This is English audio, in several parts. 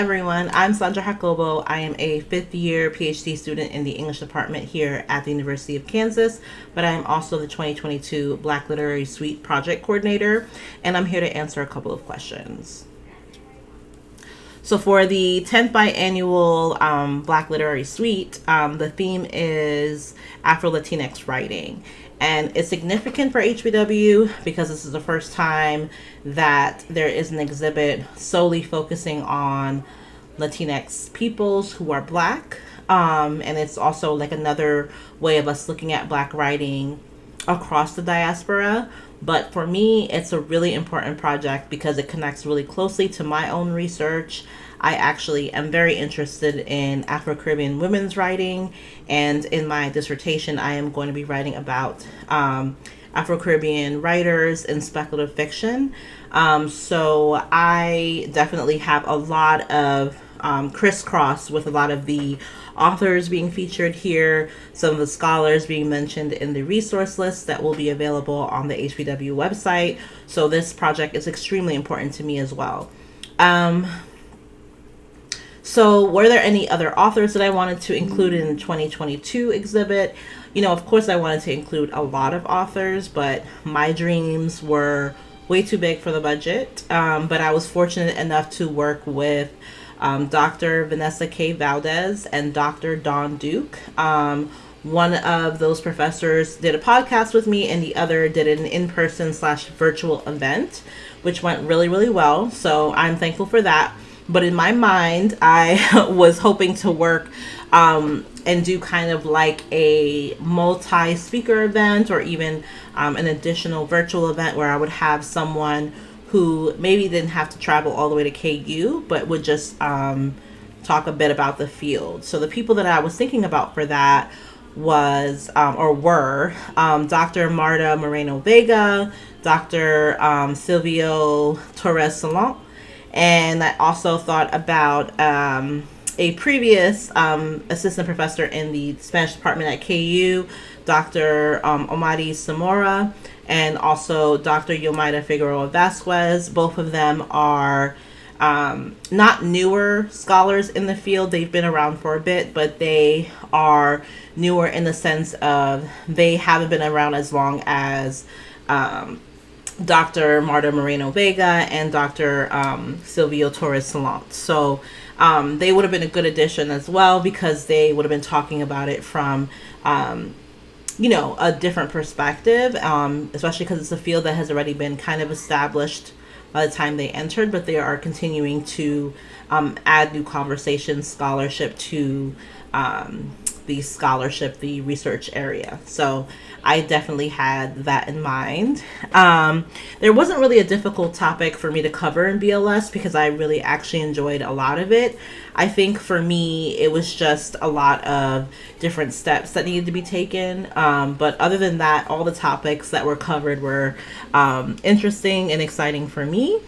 Everyone, I'm Sandra Jacobo. I am a fifth year PhD student in the English department here at the University of Kansas, but I am also the 2022 Black Literary Suite project coordinator, and I'm here to answer a couple of questions. So for the 10th biannual Black Literary Suite, the theme is Afro-Latinx writing. And it's significant for HBW because this is the first time that there is an exhibit solely focusing on Latinx peoples who are Black. And it's also like another way of us looking at Black writing across the diaspora. But for me, it's a really important project because it connects really closely to my own research. I actually am very interested in Afro-Caribbean women's writing, and in my dissertation, I am going to be writing about Afro-Caribbean writers in speculative fiction. So I definitely have a lot of crisscross with a lot of the authors being featured here, some of the scholars being mentioned in the resource list that will be available on the HBW website. So this project is extremely important to me as well. So were there any other authors that I wanted to include in the 2022 exhibit? You know, of course I wanted to include a lot of authors, but my dreams were way too big for the budget. But I was fortunate enough to work with Dr. Vanessa K. Valdez and Dr. Dawn Duke. One of those professors did a podcast with me, and the other did an in-person / virtual event, which went really, really well. So I'm thankful for that. But in my mind, I was hoping to work and do kind of like a multi-speaker event, or even an additional virtual event where I would have someone who maybe didn't have to travel all the way to KU, but would just talk a bit about the field. So the people that I was thinking about for that were Dr. Marta Moreno Vega, Dr. Silvio Torres Salon, and I also thought about a previous assistant professor in the Spanish department at KU, Dr. Omari Zamora, and also Dr. Yomaida Figueroa Vasquez. Both of them are not newer scholars in the field. They've been around for a bit, but they are newer in the sense of they haven't been around as long as Dr. Marta Moreno Vega and Dr. Silvio Torres Salon. So they would have been a good addition as well, because they would have been talking about it from a different perspective, especially because it's a field that has already been kind of established by the time they entered, but they are continuing to add new conversation scholarship to the research area. So I definitely had that in mind. There wasn't really a difficult topic for me to cover in BLS because I really actually enjoyed a lot of it. I think for me, it was just a lot of different steps that needed to be taken. But other than that, all the topics that were covered were interesting and exciting for me.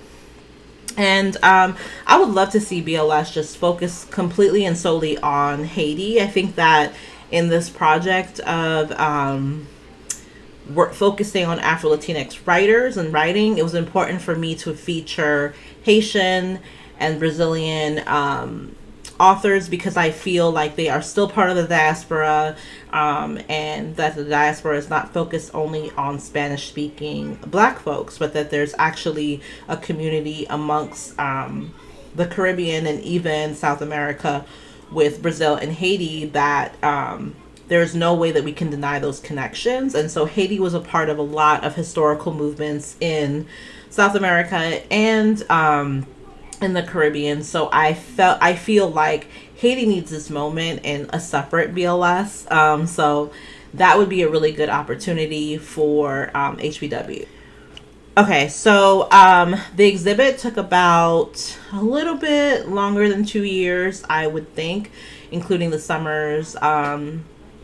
And I would love to see BLS just focus completely and solely on Haiti. I think that in this project of focusing on Afro-Latinx writers and writing, it was important for me to feature Haitian and Brazilian authors, because I feel like they are still part of the diaspora, and that the diaspora is not focused only on Spanish-speaking Black folks, but that there's actually a community amongst the Caribbean and even South America with Brazil and Haiti that there's no way that we can deny those connections. And so Haiti was a part of a lot of historical movements in South America and in the Caribbean. So I feel like Haiti needs this moment in a separate BLS. So that would be a really good opportunity for HBW. Okay, so the exhibit took about a little bit longer than 2 years, I would think, including the summers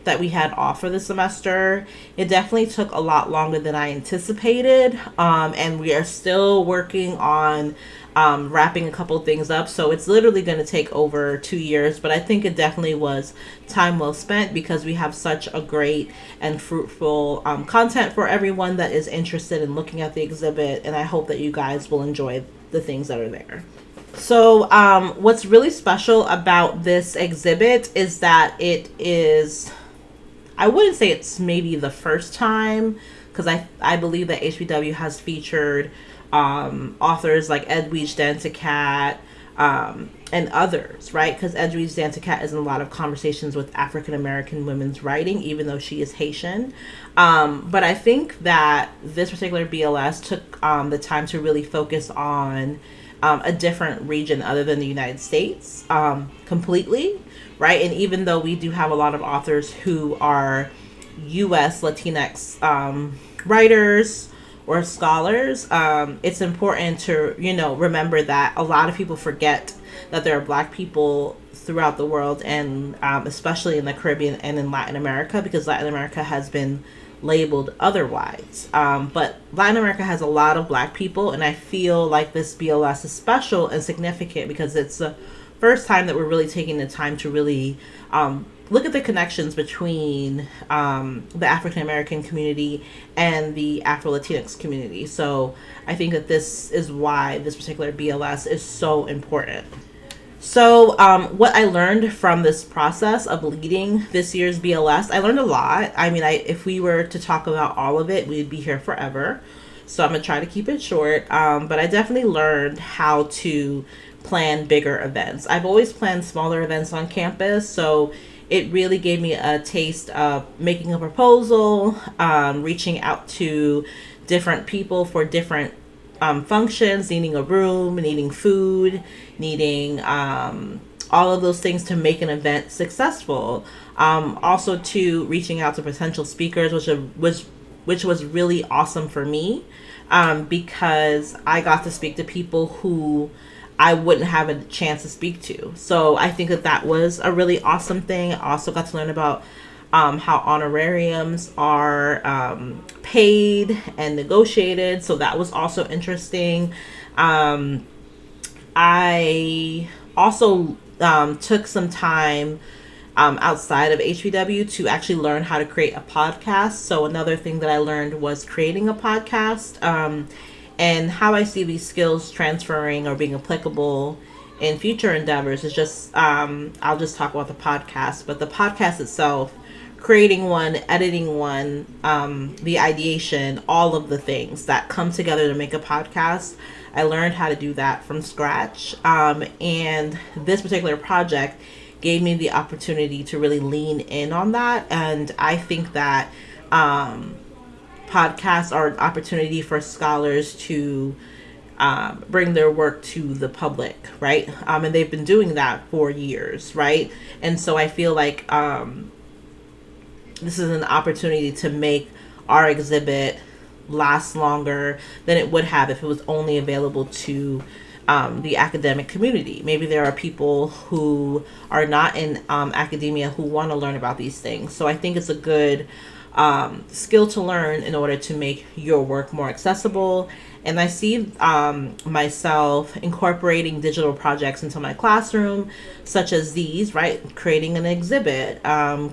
that we had off for the semester. It definitely took a lot longer than I anticipated, and we are still working on wrapping a couple things up. So it's literally going to take over 2 years, but I think it definitely was time well spent because we have such a great and fruitful content for everyone that is interested in looking at the exhibit, and I hope that you guys will enjoy the things that are there. So, what's really special about this exhibit is that it is, I wouldn't say it's maybe the first time, because I believe that HBW has featured authors like Edwidge Danticat, and others, right? Because Edwidge Danticat is in a lot of conversations with African American women's writing, even though she is Haitian. But I think that this particular BLS took the time to really focus on a different region other than the United States completely, right? And even though we do have a lot of authors who are U.S. Latinx writers or scholars, it's important to, remember that a lot of people forget that there are Black people throughout the world, and especially in the Caribbean and in Latin America, because Latin America has been labeled otherwise. But Latin America has a lot of Black people, and I feel like this BLS is special and significant because it's the first time that we're really taking the time to really look at the connections between the African American community and the Afro-Latinx community. So I think that this is why this particular BLS is so important. So what I learned from this process of leading this year's BLS, I learned a lot. I mean, if we were to talk about all of it, we'd be here forever. So I'm going to try to keep it short. But I definitely learned how to plan bigger events. I've always planned smaller events on campus, so it really gave me a taste of making a proposal, reaching out to different people for different functions, needing a room, needing food, needing all of those things to make an event successful. Also to reaching out to potential speakers, which was really awesome for me, because I got to speak to people who I wouldn't have a chance to speak to. So I think that was a really awesome thing. I also got to learn about how honorariums are paid and negotiated. So that was also interesting. I also took some time outside of HBW to actually learn how to create a podcast. So another thing that I learned was creating a podcast, and how I see these skills transferring or being applicable in future endeavors is just, I'll just talk about the podcast, but the podcast itself, creating one, editing one, the ideation, all of the things that come together to make a podcast. I learned how to do that from scratch. And this particular project gave me the opportunity to really lean in on that. And I think that podcasts are an opportunity for scholars to bring their work to the public, right? And they've been doing that for years, right? And so I feel like this is an opportunity to make our exhibit last longer than it would have if it was only available to the academic community. Maybe there are people who are not in academia who want to learn about these things. So I think it's a good skill to learn in order to make your work more accessible. And I see myself incorporating digital projects into my classroom, such as these, right? Creating an exhibit,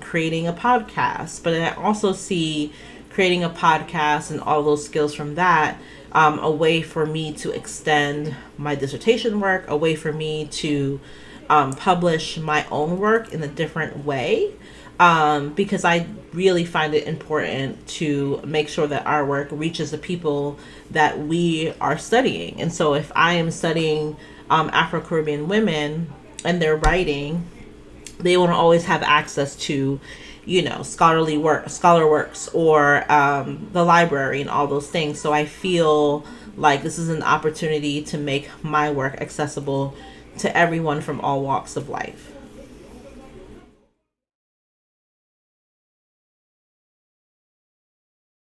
creating a podcast. But I also see creating a podcast and all those skills from that, a way for me to extend my dissertation work, a way for me to publish my own work in a different way. Because I really find it important to make sure that our work reaches the people that we are studying. And so if I am studying Afro-Caribbean women and they're writing, they won't always have access to, scholar works or the library and all those things. So I feel like this is an opportunity to make my work accessible to everyone from all walks of life.